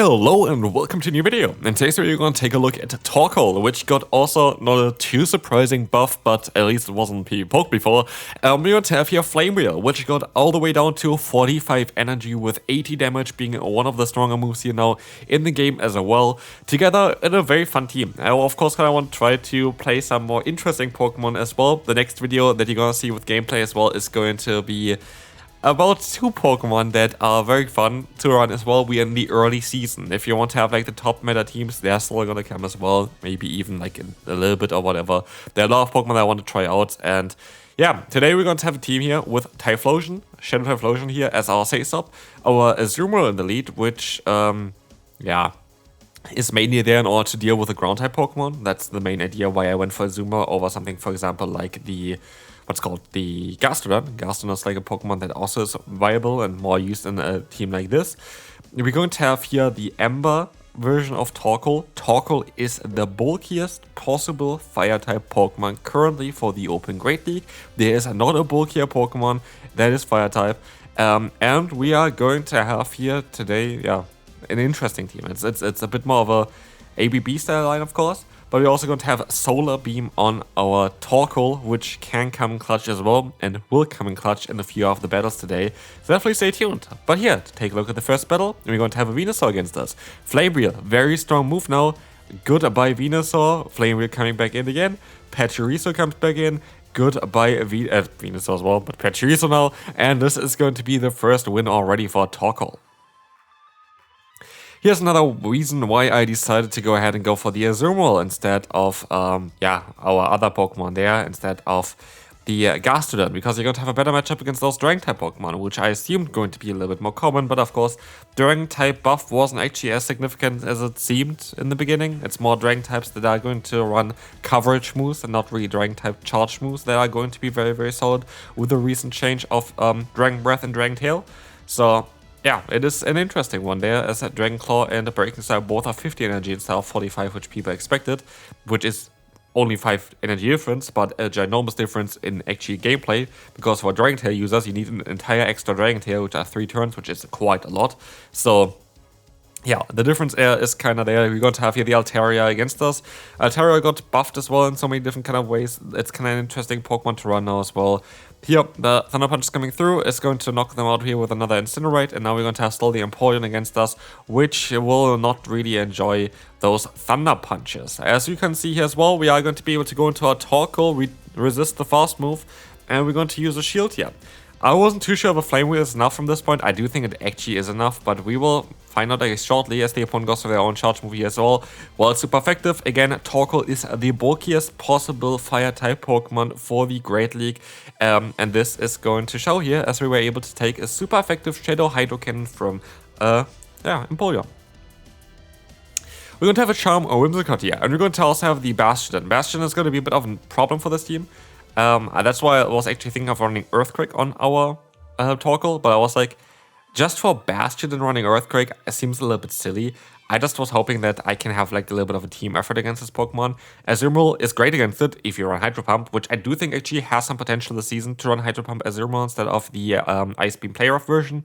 Hello and welcome to a new video. In today's video we're going to take a look at Torkoal, which got also not a too surprising buff, but at least it wasn't poked before. We're going to have here Flame Wheel, which got all the way down to 45 energy with 80 damage being one of the stronger moves here now in the game as well. Together in a very fun team. I will of course want to try to play some more interesting Pokemon as well. The next video that you're going to see with gameplay as well is going to be about two Pokemon that are very fun to run as well. We are in the early season. If you want to have like the top meta teams, they're still gonna come as well. Maybe even like a little bit or whatever. There are a lot of Pokemon that I want to try out. And yeah, today we're going to have a team here with Typhlosion, Shadow Typhlosion here as our safe stop. Our Azumarill in the lead, which yeah, is mainly there in order to deal with the ground type Pokemon. That's the main idea why I went for Azumarill over something, for example, like the what's called the Gastrodon. Gastrodon is like a Pokemon that also is viable and more used in a team like this. We're going to have here the Ember version of Torkoal. Torkoal is the bulkiest possible fire type Pokemon currently for the Open Great League. There is not a bulkier Pokemon that is fire type. And we are going to have here today, yeah, an interesting team. It's a bit more of a ABB style line, of course. But we're also going to have Solar Beam on our Torkoal, which can come in clutch as well, and will come in clutch in a few of the battles today. So definitely stay tuned. But here, to take a look at the first battle, we're going to have a Venusaur against us. Flame Wheel, very strong move now. Goodbye Venusaur. Flame Wheel coming back in again. Pachirisu comes back in. Goodbye Venusaur as well, but Pachirisu now. And this is going to be the first win already for Torkoal. Here's another reason why I decided to go ahead and go for the Azumarill instead of, yeah, our other Pokemon there, instead of the Gastrodon, because you're going to have a better matchup against those Dragon-type Pokemon, which I assumed going to be a little bit more common, but of course, Dragon-type buff wasn't actually as significant as it seemed in the beginning. It's more Dragon-types that are going to run coverage moves and not really Dragon-type charge moves that are going to be very, very solid with the recent change of Dragon Breath and Dragon Tail. So yeah, it is an interesting one there, as a Dragon Claw and a Breaking Style both are 50 energy instead of 45, which people expected, which is only 5 energy difference, but a ginormous difference in actually gameplay, because for Dragon Tail users, you need an entire extra Dragon Tail, which are 3 turns, which is quite a lot. So yeah, the difference is kind of there. We're going to have here the Altaria against us. Altaria got buffed as well in so many different kind of ways. It's kind of an interesting Pokemon to run now as well. Here, the Thunder Punch is coming through, is going to knock them out here with another Incinerate, and now we're going to have still the Empoleon against us, which will not really enjoy those Thunder Punches. As you can see here as well, we are going to be able to go into our Torkoal, resist the fast move, and we're going to use a shield here. I wasn't too sure if a Flame Wheel is enough from this point. I do think it actually is enough, but we will find out shortly as the opponent goes for their own charge move here as well. Well, it's super effective. Again, Torkoal is the bulkiest possible fire-type Pokemon for the Great League. And this is going to show here as we were able to take a super effective Shadow Hydro Cannon from, yeah, Empoleon. We're going to have a Charm or Whimsicott here, and we're going to also have the Bastiodon. Bastiodon is going to be a bit of a problem for this team. That's why I was actually thinking of running Earthquake on our Torkoal, but I was like, just for Bastiodon running Earthquake, it seems a little bit silly. I just was hoping that I can have like a little bit of a team effort against this Pokemon. Azumarill is great against it if you run Hydro Pump, which I do think actually has some potential this season to run Hydro Pump Azumarill instead of the Ice Beam Play Rough version.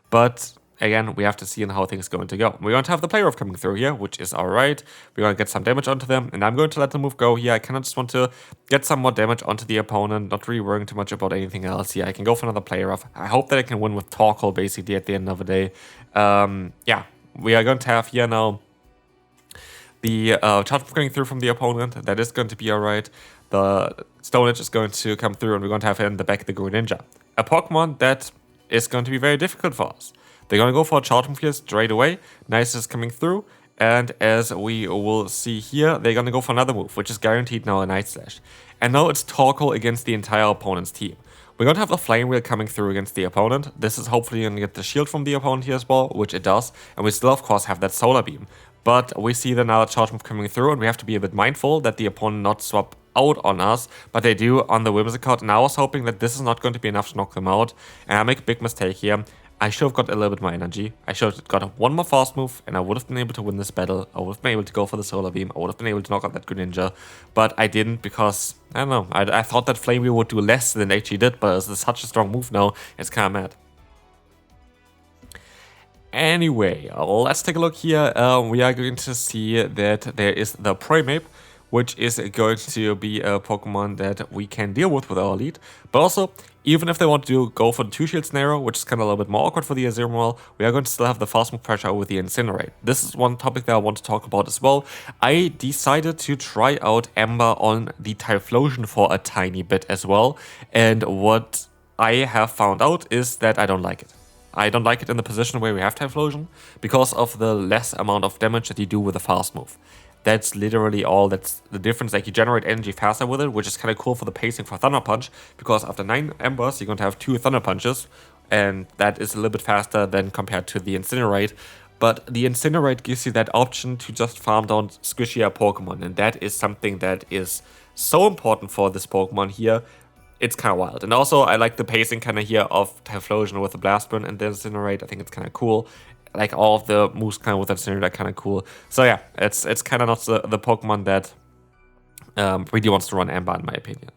But again, we have to see how things are going to go. We're going to have the Play Rough coming through here, which is alright. We're going to get some damage onto them, and I'm going to let the move go here. I kind of just want to get some more damage onto the opponent, not really worrying too much about anything else here. I can go for another Play Rough. I hope that I can win with Torkoal basically at the end of the day. Yeah, we are going to have here now the charge move coming through from the opponent. That is going to be alright. The Stone Edge is going to come through, and we're going to have in the back the Greninja. A Pokemon that is going to be very difficult for us. They're going to go for a charge move here straight away. Nice is coming through. And as we will see here, they're going to go for another move, which is guaranteed now a Night Slash. And now it's Torkoal against the entire opponent's team. We're going to have a Flame Wheel coming through against the opponent. This is hopefully going to get the shield from the opponent here as well, which it does. And we still, of course, have that Solar Beam. But we see the another charge move coming through, and we have to be a bit mindful that the opponent not swap out on us, but they do on the Whimsicott. And I was hoping that this is not going to be enough to knock them out. And I make a big mistake here. I should have got a little bit more energy. I should have got one more fast move, and I would have been able to win this battle. I would have been able to go for the Solar Beam. I would have been able to knock out that Greninja, but I didn't because, I don't know, I thought that Flame Wheel would do less than it actually did, but it's such a strong move now, it's kind of mad. Anyway, let's take a look here. We are going to see that there is the Primeape, which is going to be a Pokemon that we can deal with our lead. But also, even if they want to go for the 2-shield scenario, which is kind of a little bit more awkward for the Azumarill, we are going to still have the fast move pressure with the Incinerate. This is one topic that I want to talk about as well. I decided to try out Ember on the Typhlosion for a tiny bit as well. And what I have found out is that I don't like it. I don't like it in the position where we have Typhlosion because of the less amount of damage that you do with a fast move. That's literally all. That's the difference. Like, you generate energy faster with it, which is kind of cool for the pacing for Thunder Punch, because after 9 Embers, you're going to have 2 Thunder Punches, and that is a little bit faster than compared to the Incinerate. But the Incinerate gives you that option to just farm down squishier Pokemon, and that is something that is so important for this Pokemon here. It's kind of wild. And also, I like the pacing kind of here of Typhlosion with the Blast Burn and the Incinerate. I think it's kind of cool. Like, all of the moves kind of with Incinerate are kind of cool. So yeah, it's kind of not the Pokemon that really wants to run Ember, in my opinion.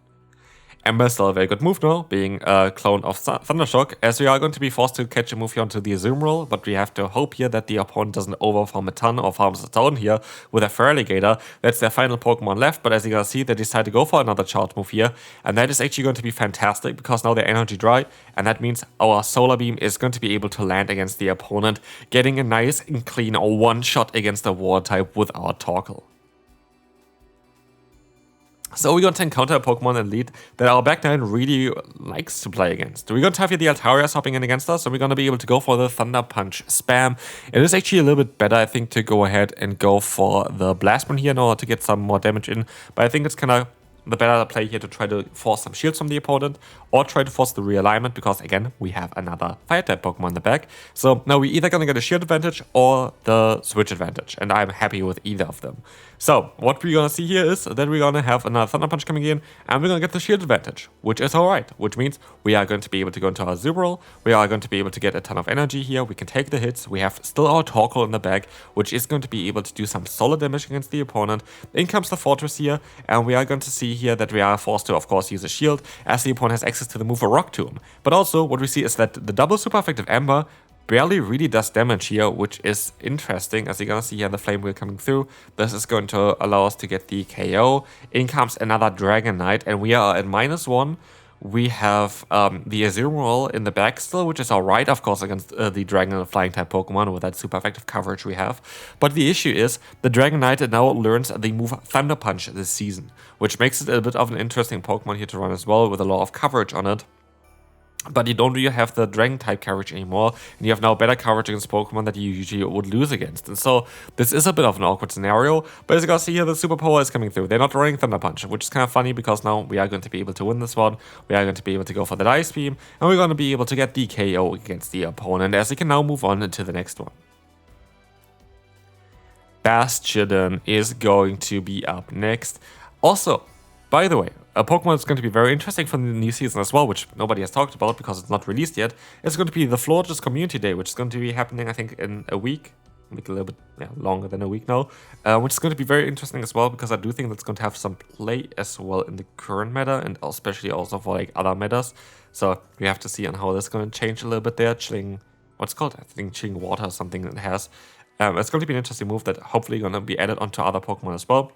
Ember is still a very good move now, being a clone of Thundershock, as we are going to be forced to catch a move here onto the Azumarill, but we have to hope here that the opponent doesn't overfarm a ton or farms a ton here with a Feraligatr. That's their final Pokemon left, but as you can see, they decide to go for another charge move here, and that is actually going to be fantastic, because now they're energy dry, and that means our Solar Beam is going to be able to land against the opponent, getting a nice and clean one-shot against the Water type with our Torkoal. So we're going to encounter a Pokemon in lead that our back 9 really likes to play against. We're going to have here the Altarias hopping in against us, and we're going to be able to go for the Thunder Punch spam. It is actually a little bit better, I think, to go ahead and go for the Blast Burn here in order to get some more damage in. But I think it's kind of the better play here to try to force some shields from the opponent, or try to force the realignment, because again, we have another Fire-type Pokemon in the back. So now we're either going to get a shield advantage or the switch advantage, and I'm happy with either of them. So what we're going to see here is that we're going to have another Thunder Punch coming in, and we're going to get the shield advantage, which is alright, which means we are going to be able to go into our Azumarill, we are going to be able to get a ton of energy here, we can take the hits, we have still our Torkoal in the back, which is going to be able to do some solid damage against the opponent. In comes the Fortress here, and we are going to see here that we are forced to, of course, use a shield, as the opponent has access to the move a Rock Tomb. But also, what we see is that the double super effective Ember barely really does damage here, which is interesting, as you're gonna see here the Flame Wheel coming through. This is going to allow us to get the KO. In comes another Dragonite, and we are at -1. We have the Azumarill in the back still, which is alright, of course, against the Dragon and Flying type Pokemon with that super effective coverage we have. But the issue is, the Dragonite now learns the move Thunder Punch this season, which makes it a bit of an interesting Pokemon here to run as well, with a lot of coverage on it. But you don't really have the Dragon type coverage anymore, and you have now better coverage against Pokemon that you usually would lose against. And so this is a bit of an awkward scenario, but as you can see here, the superpower is coming through. They're not running Thunder Punch, which is kind of funny, because now we are going to be able to win this one. We are going to be able to go for the Ice Beam, and we're going to be able to get the KO against the opponent, as we can now move on to the next one. Bastiodon is going to be up next. Also, by the way, a Pokemon that's going to be very interesting for the new season as well, which nobody has talked about because it's not released yet, is going to be the Florges Community Day, which is going to be happening, I think, in a week. Like a little bit longer than a week now, which is going to be very interesting as well, because I do think that's going to have some play as well in the current meta, and especially also for like other metas. So we have to see on how this is going to change a little bit there. Chilling, what's it called? I think Chilling Water or something it has. It's going to be an interesting move that hopefully going to be added onto other Pokemon as well.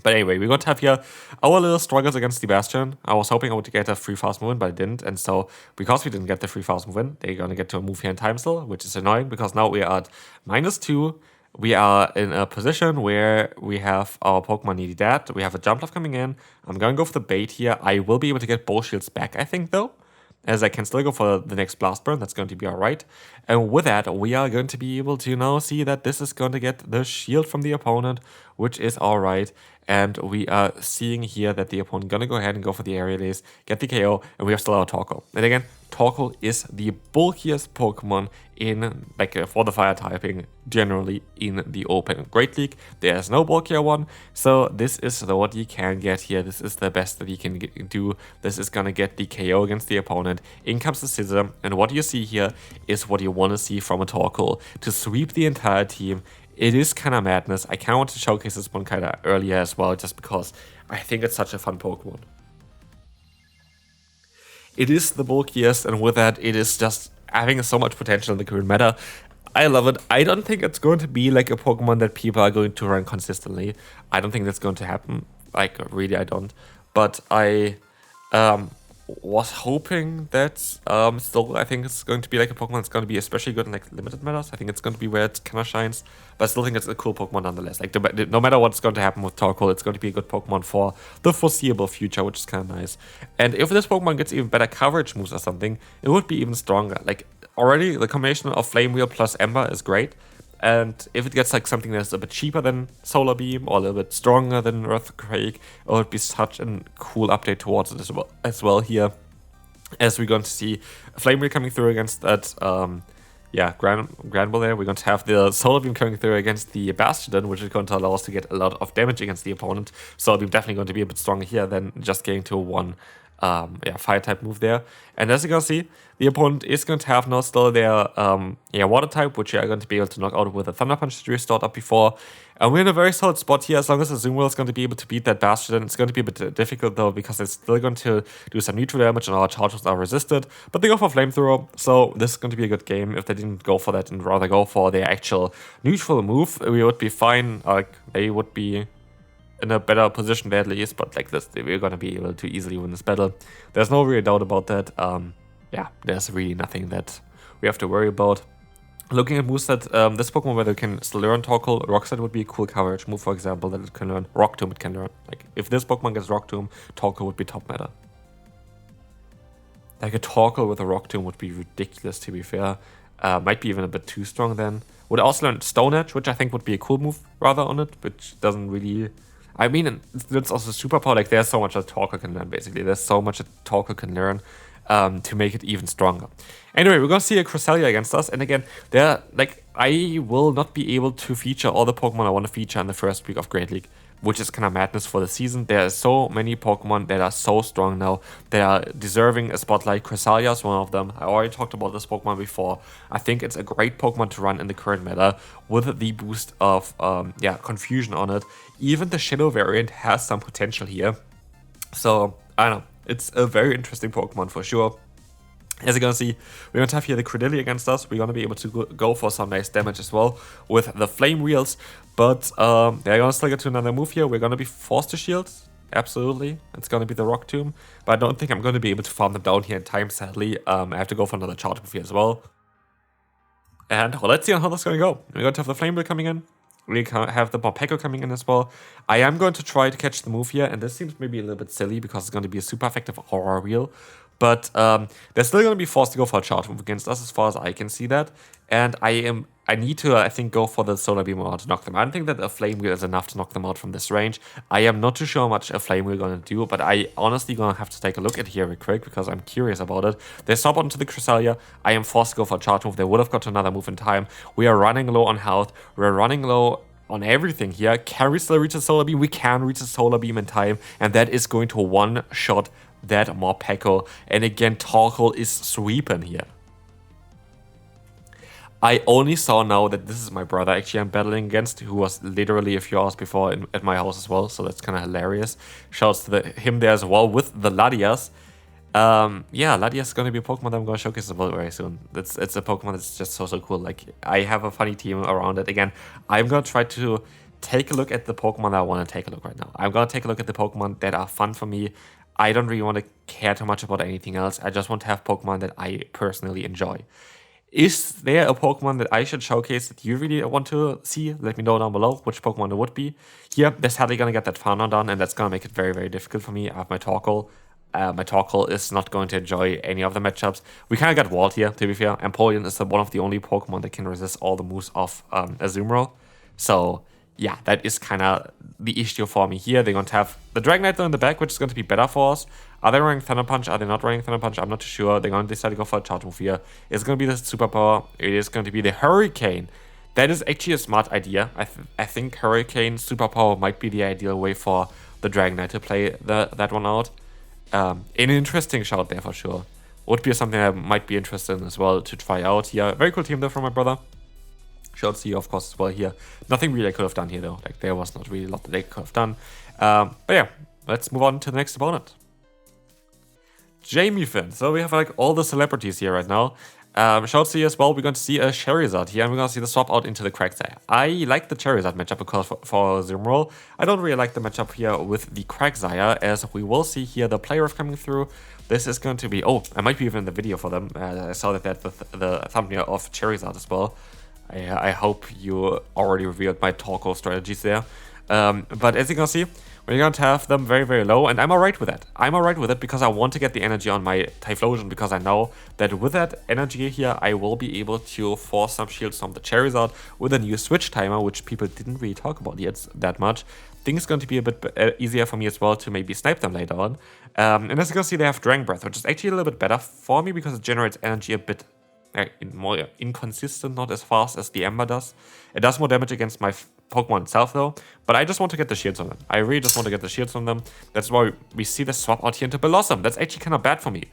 But anyway, we're going to have here our little struggles against the Bastion. I was hoping I would get a free fast move in, but I didn't. And so, because we didn't get the free fast move in, they're going to get to a move here in time still, which is annoying, because now we are at -2. We are in a position where we have our Pokemon nearly dead. We have a Jumpluff coming in. I'm going to go for the bait here. I will be able to get both shields back, I think, though, as I can still go for the next Blast Burn. That's going to be alright. And with that, we are going to be able to now see that this is going to get the shield from the opponent, which is alright. And we are seeing here that the opponent going to go ahead and go for the Aerial Ace, get the KO, and we have still our Torkoal. And again, Torkoal is the bulkiest Pokemon in, like, for the fire typing, generally in the Open Great League. There's no bulkier one, so this is what you can get here. This is the best that you can do. This is gonna get the KO against the opponent. In comes the Scissor, and what you see here is what you want to see from a Torkoal, to sweep the entire team. It is kind of madness. I kind of want to showcase this one kind of earlier as well, just because I think it's such a fun Pokemon. It is the bulkiest, and with that, it is just having so much potential in the current meta. I love it. I don't think it's going to be like a Pokemon that people are going to run consistently. I don't think that's going to happen. Like, really, I don't. But I was hoping that still, I think it's going to be like a Pokemon that's going to be especially good in like limited metas. I think it's going to be where it kind of shines. But I still think it's a cool Pokemon nonetheless. Like, no matter what's going to happen with Torkoal, it's going to be a good Pokemon for the foreseeable future, which is kind of nice. And if this Pokemon gets even better coverage moves or something, it would be even stronger. Like, already the combination of Flame Wheel plus Ember is great. And if it gets like something that's a bit cheaper than Solar Beam or a little bit stronger than Earthquake, it would be such a cool update towards it as well here. As we're going to see Flame Wheel coming through against that, Granbull there. We're going to have the Solar Beam coming through against the Bastiodon, which is going to allow us to get a lot of damage against the opponent. Solar Beam definitely going to be a bit stronger here than just getting to one fire type move there. And as you can see, the opponent is going to have now still their water type, which you are going to be able to knock out with a Thunder Punch that we stored up before. And we're in a very solid spot here. As long as the Azumarill is going to be able to beat that Bastiodon, it's going to be a bit difficult though, because it's still going to do some neutral damage and our charges are resisted. But they go for Flamethrower, so this is going to be a good game. If they didn't go for that and rather go for their actual neutral move, we would be fine. Like, they would be in a better position there at least, but like this, we're gonna be able to easily win this battle. There's no real doubt about that. There's really nothing that we have to worry about. Looking at moveset, this Pokemon where they can still learn Torkoal, Rock Slide would be a cool coverage move, for example, that it can learn. Rock Tomb it can learn. Like, if this Pokemon gets Rock Tomb, Torkoal would be top meta. Like, a Torkoal with a Rock Tomb would be ridiculous, to be fair. Might be even a bit too strong then. Would also learn Stone Edge, which I think would be a cool move rather on it, which doesn't really... I mean, it's also superpower. Like, there's so much that Torkoal can learn, basically. There's so much that Torkoal can learn to make it even stronger. Anyway, we're going to see a Cresselia against us. And again, I will not be able to feature all the Pokemon I want to feature in the first week of Great League, which is kind of madness for the season. There are so many Pokemon that are so strong now. They are deserving a spotlight. Cresselia is one of them. I already talked about this Pokemon before. I think it's a great Pokemon to run in the current meta with the boost of confusion on it. Even the Shadow variant has some potential here. So, I don't know. It's a very interesting Pokemon for sure. As you're going to see, we're going to have here the Credilli against us. We're going to be able to go for some nice damage as well with the Flame Wheels. But they're going to still get to another move here. We're going to be forced to shield. Absolutely. It's going to be the Rock Tomb. But I don't think I'm going to be able to farm them down here in time, sadly. I have to go for another charge move here as well. And let's see how this is going to go. We're going to have the Flame Wheel coming in. We have the Morpeko coming in as well. I am going to try to catch the move here. And this seems maybe a little bit silly because it's going to be a super effective Aura Wheel. But they're still going to be forced to go for a charge move against us as far as I can see that. And I need to, I think, go for the Solar Beam to knock them out. I don't think that a Flame Wheel is enough to knock them out from this range. I am not too sure how much a Flame Wheel is going to do, but I honestly going to have to take a look at here real quick because I'm curious about it. They stop onto the Cresselia. I am forced to go for a charge move. They would have got another move in time. We are running low on health. We're running low on everything here. Can we still reach the Solar Beam? We can reach the Solar Beam in time, and that is going to one-shot that Morpeko. And again, Torkoal is sweeping here. I only saw now that this is my brother actually I'm battling against, who was literally a few hours before at my house as well, so that's kind of hilarious. Shouts to him there as well with the Latias. Latias is going to be a Pokemon that I'm going to showcase as well very soon. It's a Pokemon that's just so cool. Like, I have a funny team around it. Again, I'm going to try to take a look at the Pokemon that I want to take a look right now. I'm going to take a look at the Pokemon that are fun for me. I don't really want to care too much about anything else. I just want to have Pokemon that I personally enjoy. Is there a Pokemon that I should showcase that you really want to see? Let me know down below which Pokemon it would be. Here, they're sadly going to get that Fauna done, and that's going to make it very, very difficult for me. I have my Torkoal. My Torkoal is not going to enjoy any of the matchups. We kind of got walled here, to be fair. Empoleon is one of the only Pokemon that can resist all the moves of Azumarill. So, yeah, that is kind of the issue for me here. They're going to have the Dragonite in the back, which is going to be better for us. Are they running Thunder Punch? Are they not running Thunder Punch? I'm not too sure. They're going to decide to go for a charge move here. It's going to be the Superpower. It is going to be the Hurricane. That is actually a smart idea. I think Hurricane Superpower might be the ideal way for the Dragonite to play that one out. An interesting shout there for sure. Would be something I might be interested in as well to try out here. Very cool team there from my brother. Shouts to you, of course, as well here. Nothing really I could have done here, though. Like, there was not really a lot that they could have done. But yeah, let's move on to the next opponent. Jamie Finn. So we have like all the celebrities here right now. Shows here as well, we're going to see a Charizard here, and we're going to see the swap out into the Quagsire. I like the Charizard matchup because for Zumroll, I don't really like the matchup here with the Quagsire, as we will see here the player coming through. This is going to be, oh, I might be even in the video for them. I saw that the thumbnail of Charizard as well. I hope you already revealed my Torkoal strategies there. But as you can see, we're going to have them very, very low, and I'm alright with that. I'm alright with it because I want to get the energy on my Typhlosion, because I know that with that energy here, I will be able to force some shields from the Charizard with a new switch timer, which people didn't really talk about yet that much. I think it's going to be a bit easier for me as well to maybe snipe them later on. And as you can see, they have Dragon Breath, which is actually a little bit better for me because it generates energy a bit more inconsistent, not as fast as the Ember does. It does more damage against my Pokemon itself though, but I just want to get the shields on them. I really just want to get the shields on them. That's why we see the swap out here into Blossom. That's actually kind of bad for me.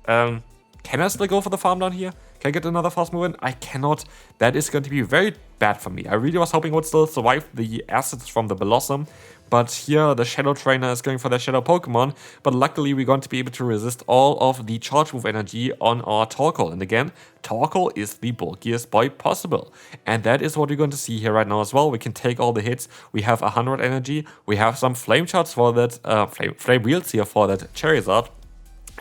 Can I still go for the farm down here? Can I get another fast move in? I cannot. That is going to be very bad for me. I really was hoping it would still survive the assets from the Blossom, but here the Shadow Trainer is going for the Shadow Pokemon, but luckily we're going to be able to resist all of the charge move energy on our Torkoal. And again, Torkoal is the bulkiest boy possible. And that is what we're going to see here right now as well. We can take all the hits. We have 100 energy. We have some Flame Shots for that, Flame Wheels here for that Charizard,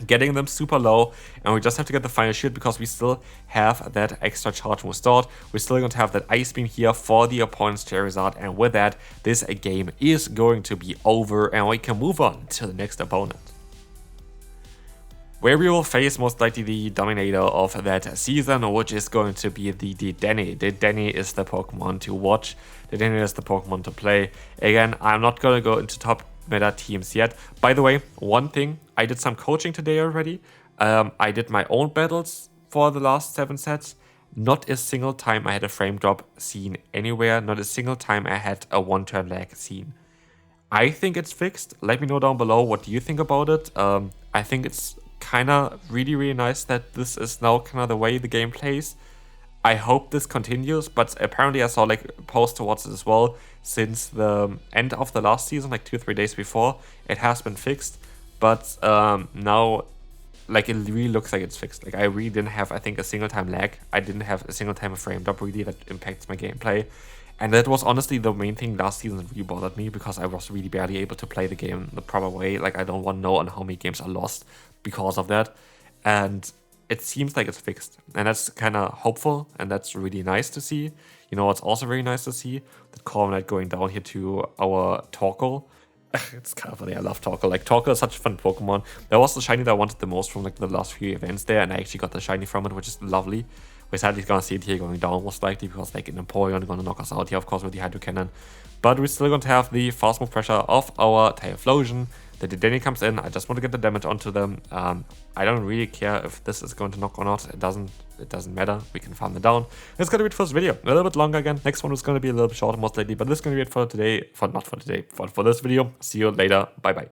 getting them super low, and we just have to get the final shield because we still have that extra charge move stored. We're still going to have that Ice Beam here for the opponent's Charizard, and with that, this game is going to be over and we can move on to the next opponent, where we will face most likely the dominator of that season, which is going to be the Denny. The Denny is the Pokemon to watch. The Denny is the Pokemon to play. Again, I'm not going to go into top meta teams yet. By the way, one thing, I did some coaching today already. I did my own battles for the last 7 sets. Not a single time I had a frame drop seen anywhere. Not a single time I had a 1-turn lag seen. I think it's fixed. Let me know down below what you think about it. I think it's kind of really nice that this is now kind of the way the game plays. I hope this continues, but apparently I saw like posts towards it as well since the end of the last season, like 2-3 days before. It has been fixed, but now like it really looks like it's fixed. Like I really didn't have, I think, a single time lag. I didn't have a single time a frame drop really that impacts my gameplay. And that was honestly the main thing last season that really bothered me, because I was really barely able to play the game the proper way. Like I don't want to know on how many games are lost because of that. And it seems like it's fixed, and that's kind of hopeful, and that's really nice to see. You know what's also very nice to see? The Corviknight going down here to our Torkoal. It's kind of funny, I love Torkoal. Like, Torkoal is such a fun Pokemon. That was the shiny that I wanted the most from like the last few events there, and I actually got the shiny from it, which is lovely. We're sadly gonna see it here going down most likely, because like an Empoleon gonna knock us out here, of course, with the Hydro Cannon. But we're still going to have the fast move pressure of our Typhlosion. The Denny comes in. I just want to get the damage onto them. I don't really care if this is going to knock or not. It doesn't matter. We can farm it down. It's going to be it for this video. A little bit longer again. Next one is going to be a little bit shorter most likely. But this is going to be it for today. For this video. See you later. Bye bye.